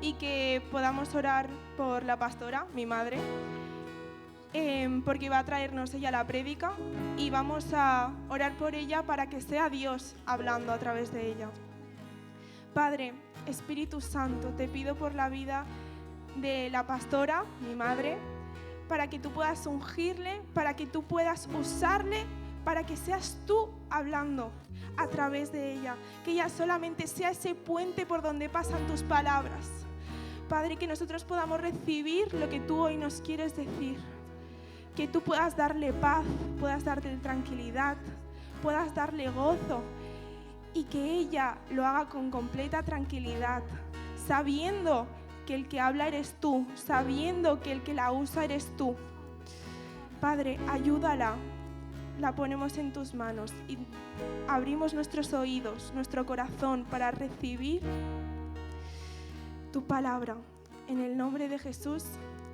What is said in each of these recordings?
y que podamos orar por la pastora, mi madre, porque va a traernos ella la prédica y vamos a orar por ella para que sea Dios hablando a través de ella. Padre, Espíritu Santo, te pido por la vida de la pastora, mi madre, para que tú puedas ungirle, para que tú puedas usarle, para que seas tú hablando a través de ella, que ella solamente sea ese puente por donde pasan tus palabras. Padre, que nosotros podamos recibir lo que tú hoy nos quieres decir, que tú puedas darle paz, puedas darle tranquilidad, puedas darle gozo y que ella lo haga con completa tranquilidad, sabiendo que el que habla eres tú, sabiendo que el que la usa eres tú. Padre, ayúdala, la ponemos en tus manos y abrimos nuestros oídos, nuestro corazón para recibir tu palabra. En el nombre de Jesús,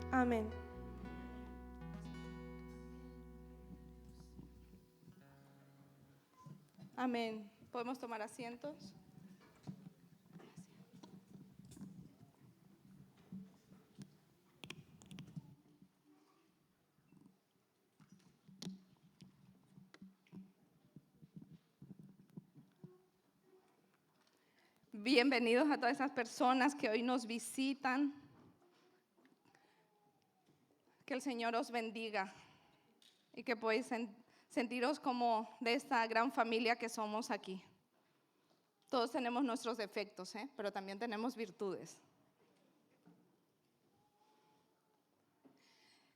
amén. Amén. ¿Podemos tomar asientos? Bienvenidos a todas esas personas que hoy nos visitan. Que el Señor os bendiga y que podáis sentiros como de esta gran familia que somos aquí. Todos tenemos nuestros defectos, pero también tenemos virtudes.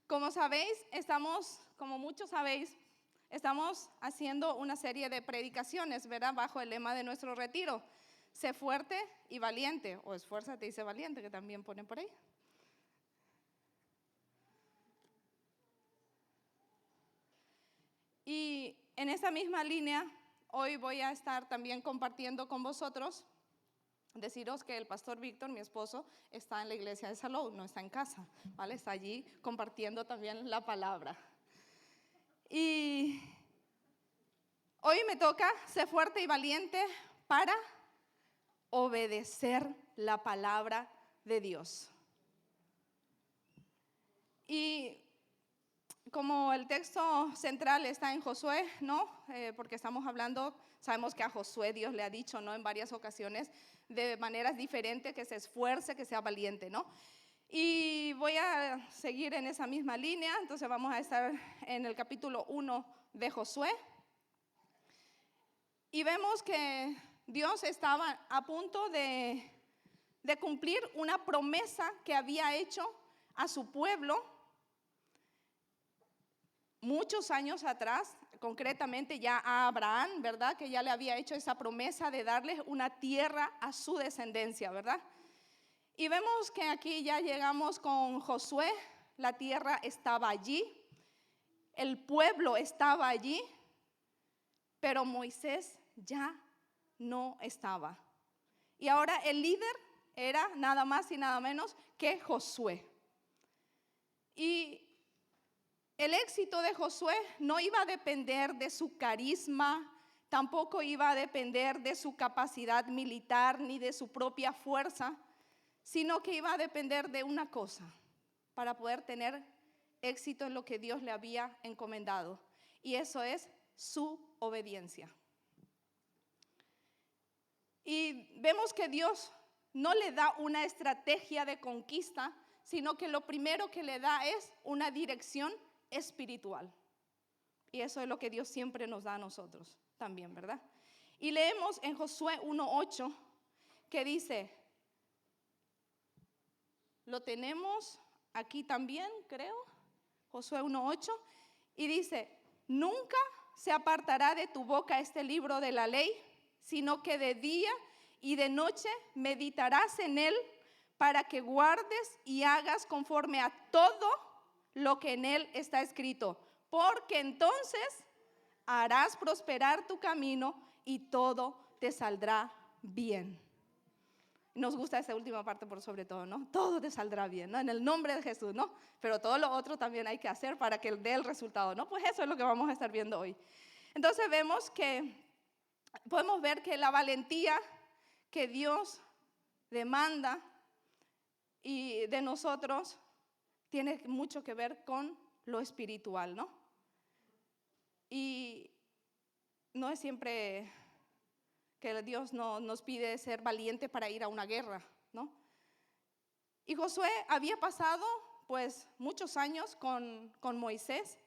Como sabéis, como muchos sabéis, estamos haciendo una serie de predicaciones, ¿verdad? Bajo el lema de nuestro retiro. Sé fuerte y valiente, o esfuérzate y sé valiente, que también ponen por ahí. Y en esa misma línea, hoy voy a estar también compartiendo con vosotros, deciros que el pastor Víctor, mi esposo, está en la iglesia de Salou, no está en casa, ¿vale? Está allí compartiendo también la palabra. Y hoy me toca ser fuerte y valiente para obedecer la palabra de Dios. Y como el texto central está en Josué, ¿no? Porque estamos hablando, sabemos que a Josué Dios le ha dicho, ¿no? En varias ocasiones, de maneras diferentes, que se esfuerce, que sea valiente, ¿no? Y voy a seguir en esa misma línea, entonces vamos a estar en el capítulo 1 de Josué. Y vemos que Dios estaba a punto de cumplir una promesa que había hecho a su pueblo muchos años atrás, concretamente ya a Abraham, ¿verdad? Que ya le había hecho esa promesa de darles una tierra a su descendencia, ¿verdad? Y vemos que aquí ya llegamos con Josué, la tierra estaba allí, el pueblo estaba allí, pero Moisés ya no estaba. Y ahora el líder era nada más y nada menos que Josué. Y el éxito de Josué no iba a depender de su carisma, tampoco iba a depender de su capacidad militar ni de su propia fuerza, sino que iba a depender de una cosa para poder tener éxito en lo que Dios le había encomendado, y eso es su obediencia. Y vemos que Dios no le da una estrategia de conquista, sino que lo primero que le da es una dirección espiritual. Y eso es lo que Dios siempre nos da a nosotros también, ¿verdad? Y leemos en Josué 1:8 que dice, lo tenemos aquí también, creo, Josué 1:8, y dice, nunca se apartará de tu boca este libro de la ley, sino que de día y de noche meditarás en él para que guardes y hagas conforme a todo lo que en él está escrito, porque entonces harás prosperar tu camino y todo te saldrá bien. Nos gusta esa última parte por sobre todo, ¿no? Todo te saldrá bien, ¿no? En el nombre de Jesús, ¿no? Pero todo lo otro también hay que hacer para que dé el resultado, ¿no? Pues eso es lo que vamos a estar viendo hoy. Entonces podemos ver que la valentía que Dios demanda y de nosotros tiene mucho que ver con lo espiritual, ¿no? Y no es siempre que Dios nos pide ser valiente para ir a una guerra, ¿no? Y Josué había pasado pues muchos años con Moisés.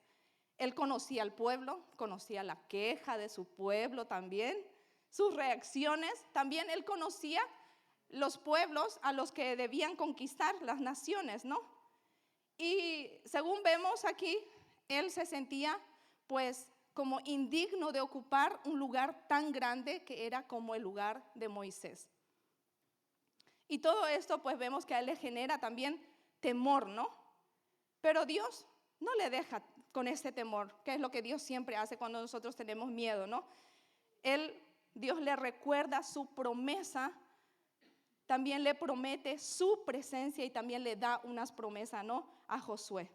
Él conocía al pueblo, conocía la queja de su pueblo también, sus reacciones. También él conocía los pueblos a los que debían conquistar, las naciones, ¿no? Y según vemos aquí, él se sentía pues como indigno de ocupar un lugar tan grande que era como el lugar de Moisés. Y todo esto pues vemos que a él le genera también temor, ¿no? Pero Dios no le deja con ese temor, que es lo que Dios siempre hace cuando nosotros tenemos miedo, ¿no? Dios le recuerda su promesa, también le promete su presencia y también le da unas promesas, ¿no? A Josué.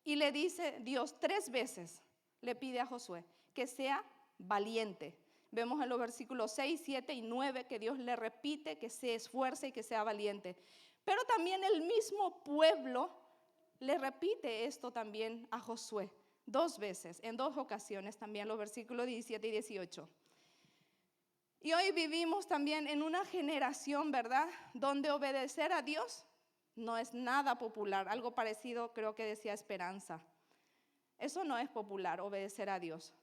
Y le dice Dios 3 veces, le pide a Josué que sea valiente. Vemos en los versículos 6, 7 y 9 que Dios le repite que se esfuerce y que sea valiente. Pero también el mismo pueblo le repite esto también a Josué 2 veces, en 2 ocasiones también, los versículos 17 y 18. Y hoy vivimos también en una generación, ¿verdad?, donde obedecer a Dios no es nada popular. Algo parecido creo que decía Esperanza. Eso no es popular, obedecer a Dios.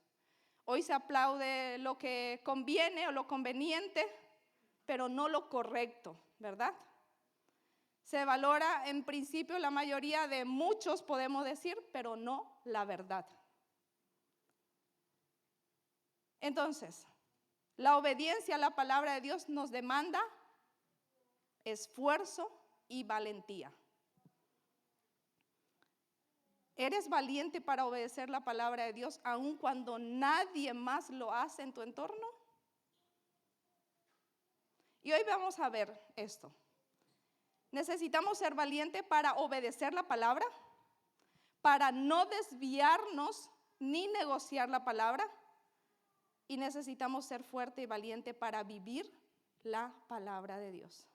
Hoy se aplaude lo que conviene o lo conveniente, pero no lo correcto, ¿verdad? Se valora en principio la mayoría de muchos, podemos decir, pero no la verdad. Entonces, la obediencia a la palabra de Dios nos demanda esfuerzo y valentía. ¿Eres valiente para obedecer la palabra de Dios aun cuando nadie más lo hace en tu entorno? Y hoy vamos a ver esto. Necesitamos ser valientes para obedecer la palabra, para no desviarnos ni negociar la palabra. Y necesitamos ser fuerte y valiente para vivir la palabra de Dios.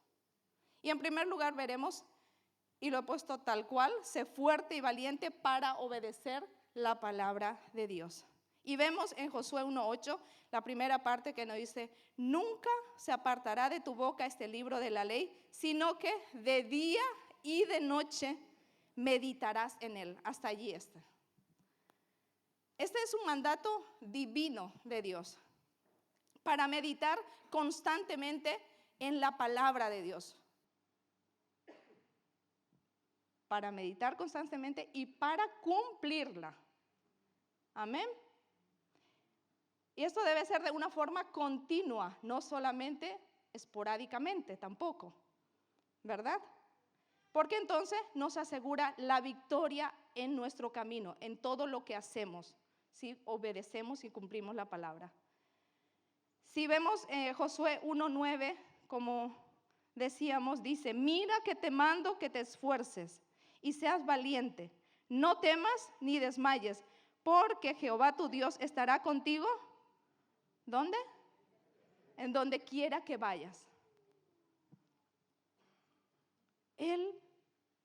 Y en primer lugar veremos, y lo he puesto tal cual, sé fuerte y valiente para obedecer la palabra de Dios. Y vemos en Josué 1:8, la primera parte que nos dice, nunca se apartará de tu boca este libro de la ley, sino que de día y de noche meditarás en él. Hasta allí está. Este es un mandato divino de Dios, para meditar constantemente en la palabra de Dios. Para meditar constantemente y para cumplirla. Amén. Y esto debe ser de una forma continua, no solamente esporádicamente tampoco, ¿verdad? Porque entonces nos asegura la victoria en nuestro camino, en todo lo que hacemos, si obedecemos y cumplimos la palabra. Si vemos Josué 1:9, como decíamos, dice, mira que te mando que te esfuerces y seas valiente, no temas ni desmayes, porque Jehová tu Dios estará contigo. ¿Dónde? En donde quiera que vayas. Él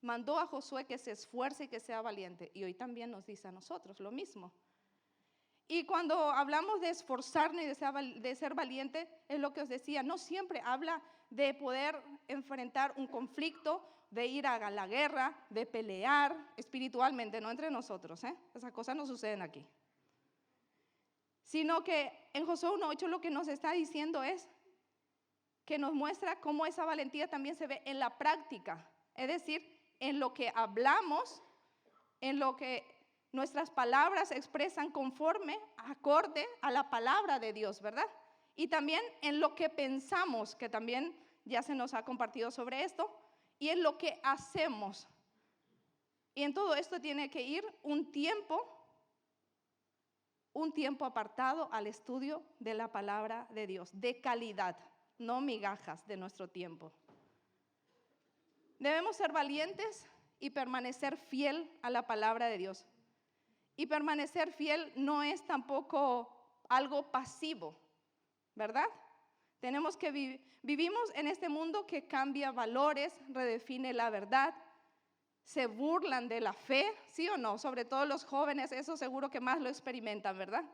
mandó a Josué que se esfuerce y que sea valiente, y hoy también nos dice a nosotros lo mismo. Y cuando hablamos de esforzarnos y de ser valiente, es lo que os decía, no siempre habla de poder enfrentar un conflicto, de ir a la guerra, de pelear espiritualmente, no entre nosotros, esas cosas no suceden aquí. Sino que en Josué 1:8 lo que nos está diciendo es que nos muestra cómo esa valentía también se ve en la práctica, es decir, en lo que hablamos, en lo que nuestras palabras expresan conforme, acorde a la palabra de Dios, ¿verdad? Y también en lo que pensamos, que también ya se nos ha compartido sobre esto, y en lo que hacemos. Y en todo esto tiene que ir un tiempo apartado al estudio de la palabra de Dios, de calidad, no migajas de nuestro tiempo. Debemos ser valientes y permanecer fiel a la palabra de Dios. Y permanecer fiel no es tampoco algo pasivo, ¿verdad? Tenemos que vivimos en este mundo que cambia valores, redefine la verdad, se burlan de la fe, ¿sí o no? Sobre todo los jóvenes, eso seguro que más lo experimentan, ¿verdad?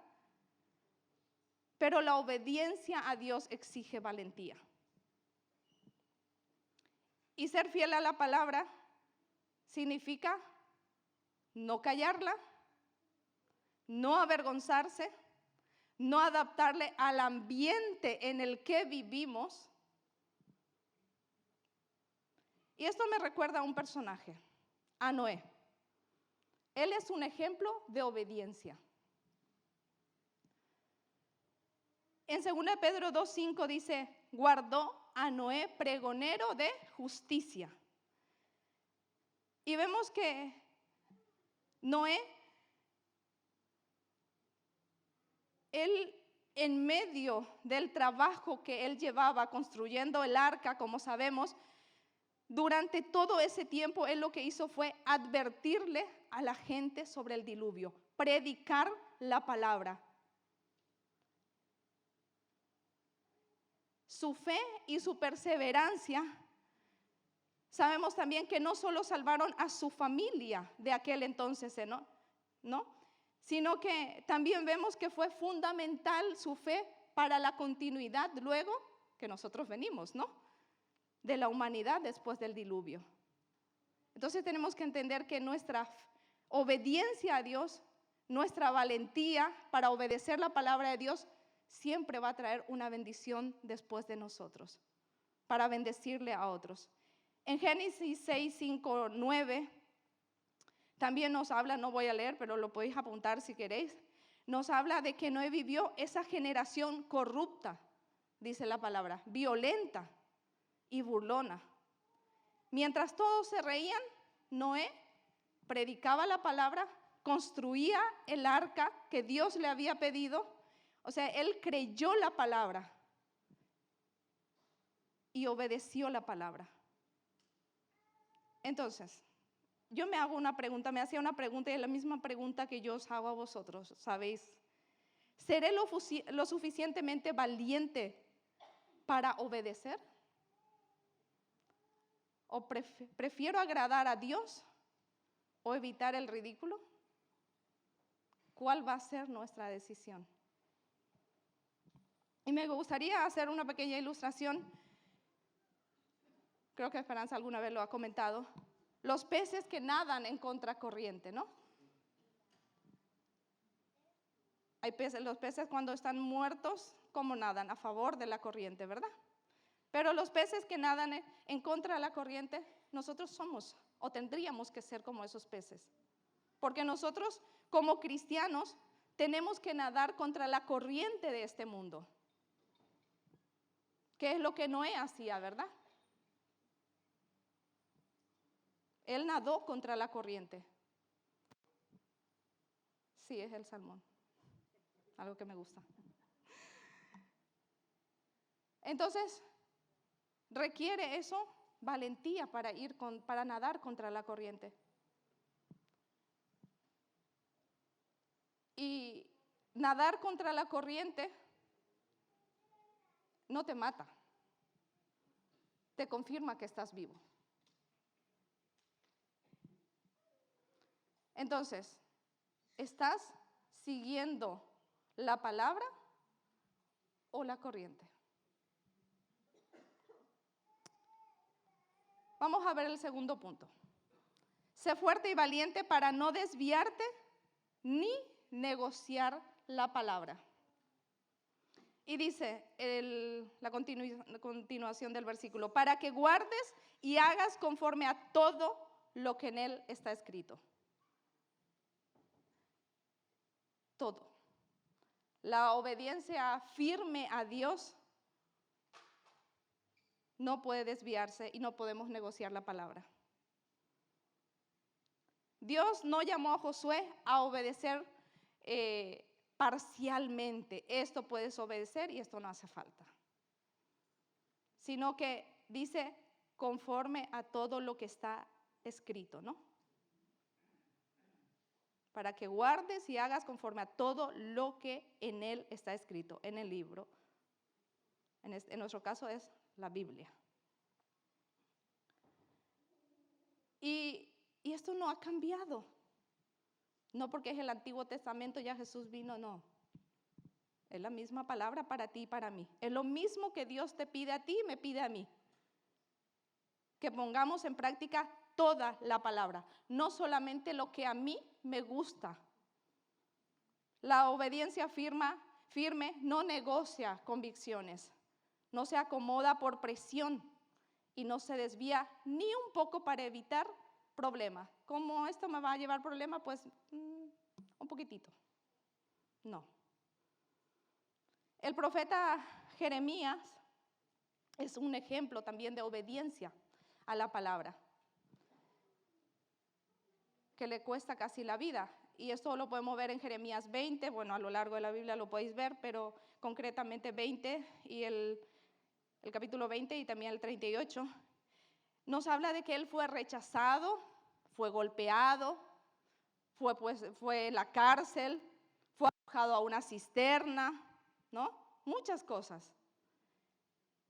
Pero la obediencia a Dios exige valentía. Y ser fiel a la palabra significa no callarla, no avergonzarse, no adaptarle al ambiente en el que vivimos. Y esto me recuerda a un personaje, a Noé. Él es un ejemplo de obediencia. En 2 Pedro 2:5 dice, guardó a Noé pregonero de justicia. Y vemos que Noé, él en medio del trabajo que él llevaba construyendo el arca, como sabemos, durante todo ese tiempo él lo que hizo fue advertirle a la gente sobre el diluvio, predicar la palabra. Su fe y su perseverancia, sabemos también que no solo salvaron a su familia de aquel entonces, ¿no? Sino que también vemos que fue fundamental su fe para la continuidad luego que nosotros venimos, ¿no? De la humanidad después del diluvio. Entonces tenemos que entender que nuestra obediencia a Dios, nuestra valentía para obedecer la palabra de Dios, siempre va a traer una bendición después de nosotros, para bendecirle a otros. En Génesis 6, 5, 9, también nos habla, no voy a leer, pero lo podéis apuntar si queréis, nos habla de que Noé vivió esa generación corrupta, dice la palabra, violenta y burlona. Mientras todos se reían, Noé predicaba la palabra, construía el arca que Dios le había pedido. O sea, él creyó la palabra y obedeció la palabra. Entonces, yo me hago una pregunta, me hacía una pregunta y es la misma pregunta que yo os hago a vosotros, ¿sabéis? ¿Seré lo suficientemente valiente para obedecer? ¿O prefiero agradar a Dios o evitar el ridículo? ¿Cuál va a ser nuestra decisión? Y me gustaría hacer una pequeña ilustración. Creo que Esperanza alguna vez lo ha comentado. Los peces que nadan en contracorriente, ¿no? Hay peces, los peces cuando están muertos, ¿cómo nadan? A favor de la corriente, ¿verdad? Pero los peces que nadan en contra de la corriente, nosotros somos o tendríamos que ser como esos peces. Porque nosotros como cristianos tenemos que nadar contra la corriente de este mundo. ¿Qué es lo que Noé hacía, verdad? Él nadó contra la corriente. Sí, es el salmón. Algo que me gusta. Entonces, requiere eso valentía para nadar contra la corriente. Y nadar contra la corriente no te mata, te confirma que estás vivo. Entonces, ¿estás siguiendo la palabra o la corriente? Vamos a ver el segundo punto. Sé fuerte y valiente para no desviarte ni negociar la palabra. Y dice la continuación del versículo, para que guardes y hagas conforme a todo lo que en él está escrito. Todo. La obediencia firme a Dios no puede desviarse y no podemos negociar la palabra. Dios no llamó a Josué a obedecer parcialmente. Esto puedes obedecer y esto no hace falta. Sino que dice conforme a todo lo que está escrito, ¿no? Para que guardes y hagas conforme a todo lo que en él está escrito, en el libro en nuestro caso es la Biblia. Y esto no ha cambiado. No porque es el Antiguo Testamento, ya Jesús vino, no. Es la misma palabra para ti y para mí. Es lo mismo que Dios te pide a ti y me pide a mí. Que pongamos en práctica toda la palabra, no solamente lo que a mí me gusta. La obediencia firme no negocia convicciones, no se acomoda por presión y no se desvía ni un poco para evitar problemas. ¿Cómo esto me va a llevar problemas? Pues un poquitito. No. El profeta Jeremías es un ejemplo también de obediencia a la palabra, que le cuesta casi la vida. Y esto lo podemos ver en Jeremías 20, bueno, a lo largo de la Biblia lo podéis ver, pero concretamente 20 y el capítulo 20 y también el 38, nos habla de que él fue rechazado, fue golpeado, fue en la cárcel, fue arrojado a una cisterna, ¿no? Muchas cosas.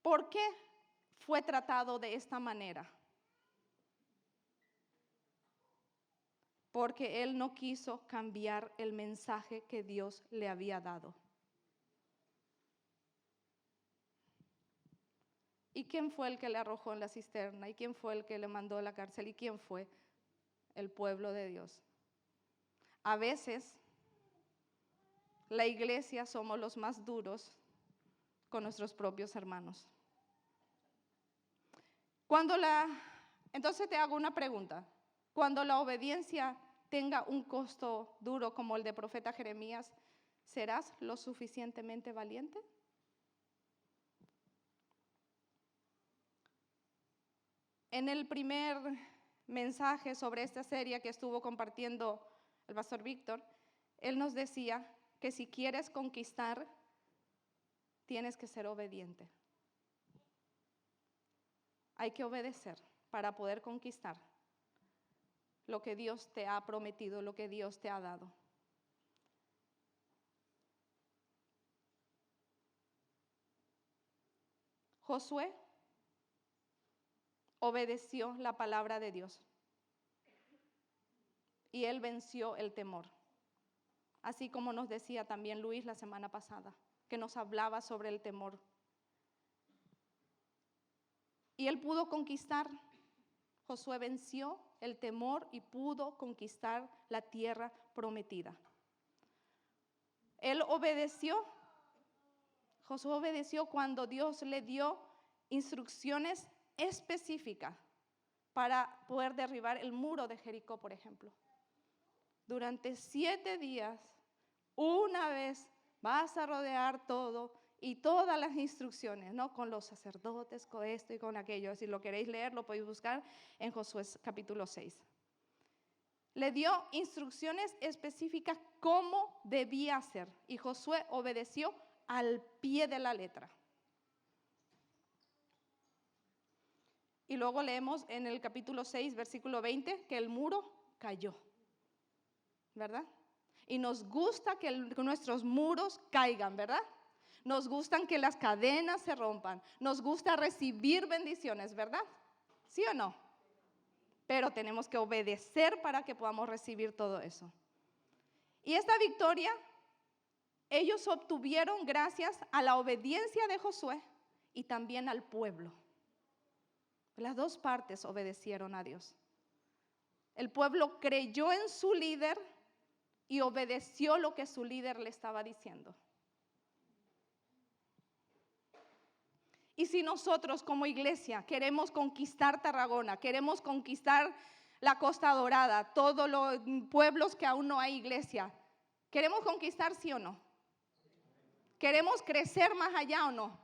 ¿Por qué fue tratado de esta manera? Porque él no quiso cambiar el mensaje que Dios le había dado. ¿Y quién fue el que le arrojó en la cisterna? ¿Y quién fue el que le mandó a la cárcel? ¿Y quién fue? El pueblo de Dios. A veces, la iglesia somos los más duros con nuestros propios hermanos. Entonces te hago una pregunta. Cuando la obediencia tenga un costo duro como el de profeta Jeremías, ¿serás lo suficientemente valiente? En el primer mensaje sobre esta serie que estuvo compartiendo el pastor Víctor, él nos decía que si quieres conquistar, tienes que ser obediente. Hay que obedecer para poder conquistar lo que Dios te ha prometido, lo que Dios te ha dado. Josué obedeció la palabra de Dios y él venció el temor. Así como nos decía también Luis la semana pasada, que nos hablaba sobre el temor. Y él pudo conquistar. Josué venció el temor y pudo conquistar la tierra prometida. Él obedeció. Josué obedeció cuando Dios le dio instrucciones específicas para poder derribar el muro de Jericó, por ejemplo. Durante 7 días, una vez vas a rodear todo y todas las instrucciones, ¿no? Con los sacerdotes, con esto y con aquello. Si lo queréis leer, lo podéis buscar en Josué capítulo 6. Le dio instrucciones específicas cómo debía hacer y Josué obedeció al pie de la letra. Y luego leemos en el capítulo 6, versículo 20, que el muro cayó, ¿verdad? Y nos gusta que nuestros muros caigan, ¿verdad? Nos gustan que las cadenas se rompan, nos gusta recibir bendiciones, ¿verdad? ¿Sí o no? Pero tenemos que obedecer para que podamos recibir todo eso. Y esta victoria ellos obtuvieron gracias a la obediencia de Josué y también al pueblo. Las dos partes obedecieron a Dios. El pueblo creyó en su líder y obedeció lo que su líder le estaba diciendo. Y si nosotros como iglesia queremos conquistar Tarragona, queremos conquistar la Costa Dorada, todos los pueblos que aún no hay iglesia, ¿queremos conquistar sí o no? ¿Queremos crecer más allá o no?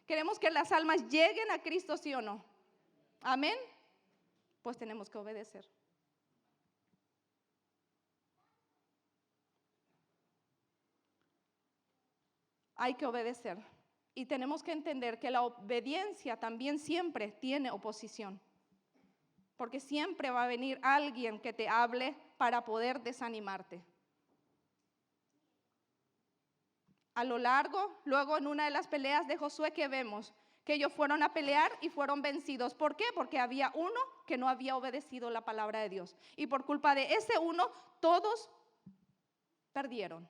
¿Queremos que las almas lleguen a Cristo sí o no? Amén. Pues tenemos que obedecer. Hay que obedecer. Y tenemos que entender que la obediencia también siempre tiene oposición. Porque siempre va a venir alguien que te hable para poder desanimarte. a lo largo, luego en una de las peleas de Josué, que vemos que ellos fueron a pelear y fueron vencidos. ¿Por qué? Porque había uno que no había obedecido la palabra de Dios. Y por culpa de ese uno, todos perdieron.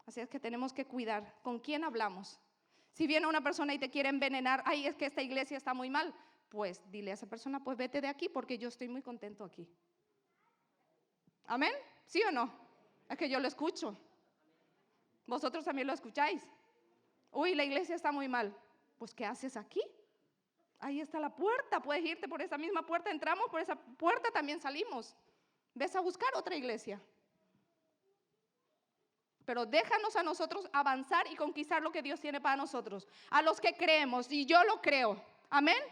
Así es que tenemos que cuidar con quién hablamos. Si viene una persona y te quiere envenenar, ay, es que esta iglesia está muy mal, pues dile a esa persona, pues vete de aquí porque yo estoy muy contento aquí. ¿Amén? ¿Sí o no? Es que yo lo escucho. Vosotros también lo escucháis. Uy, la iglesia está muy mal. Pues, ¿qué haces aquí? Ahí está la puerta, puedes irte por esa misma puerta, entramos por esa puerta, también salimos. Ves a buscar otra iglesia. Pero déjanos a nosotros avanzar y conquistar lo que Dios tiene para nosotros. A los que creemos, y yo lo creo. ¿Amén?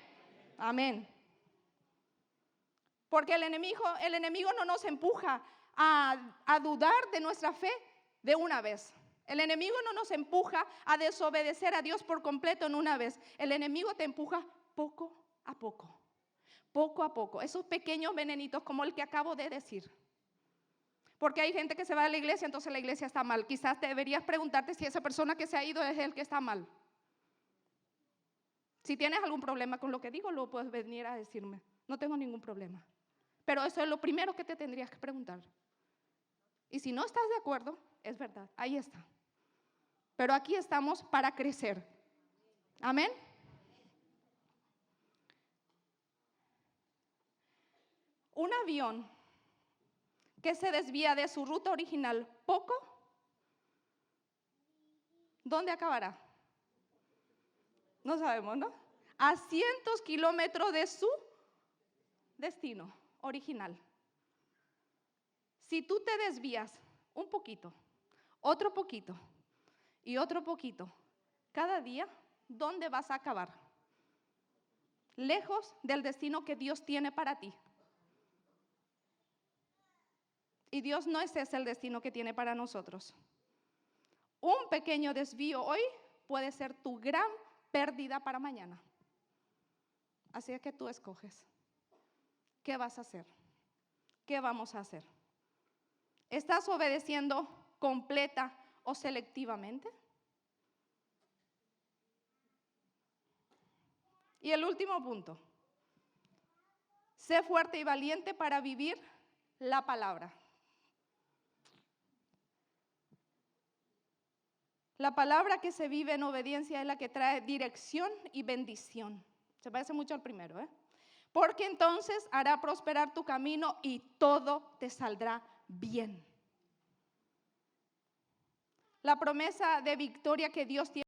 Amén. Porque el enemigo no nos empuja a dudar de nuestra fe de una vez. El enemigo no nos empuja a desobedecer a Dios por completo en una vez. El enemigo te empuja poco a poco. Poco a poco. Esos pequeños venenitos como el que acabo de decir. Porque hay gente que se va de la iglesia, entonces la iglesia está mal. Quizás deberías preguntarte si esa persona que se ha ido es el que está mal. Si tienes algún problema con lo que digo, lo puedes venir a decirme. No tengo ningún problema. Pero eso es lo primero que te tendrías que preguntar. Y si no estás de acuerdo, es verdad, ahí está. Pero aquí estamos para crecer. Amén. Un avión que se desvía de su ruta original poco, ¿dónde acabará? No sabemos, ¿no? A cientos kilómetros de su destino original. Si tú te desvías un poquito, otro poquito y otro poquito, cada día, ¿dónde vas a acabar? Lejos del destino que Dios tiene para ti. Y Dios no es ese el destino que tiene para nosotros. Un pequeño desvío hoy puede ser tu gran pérdida para mañana. Así es que tú escoges. ¿Qué vas a hacer? ¿Qué vamos a hacer? ¿Estás obedeciendo completa o selectivamente? Y el último punto. Sé fuerte y valiente para vivir la palabra. La palabra que se vive en obediencia es la que trae dirección y bendición. Se parece mucho al primero, ¿eh? Porque entonces hará prosperar tu camino y todo te saldrá bien. La promesa de victoria que Dios tiene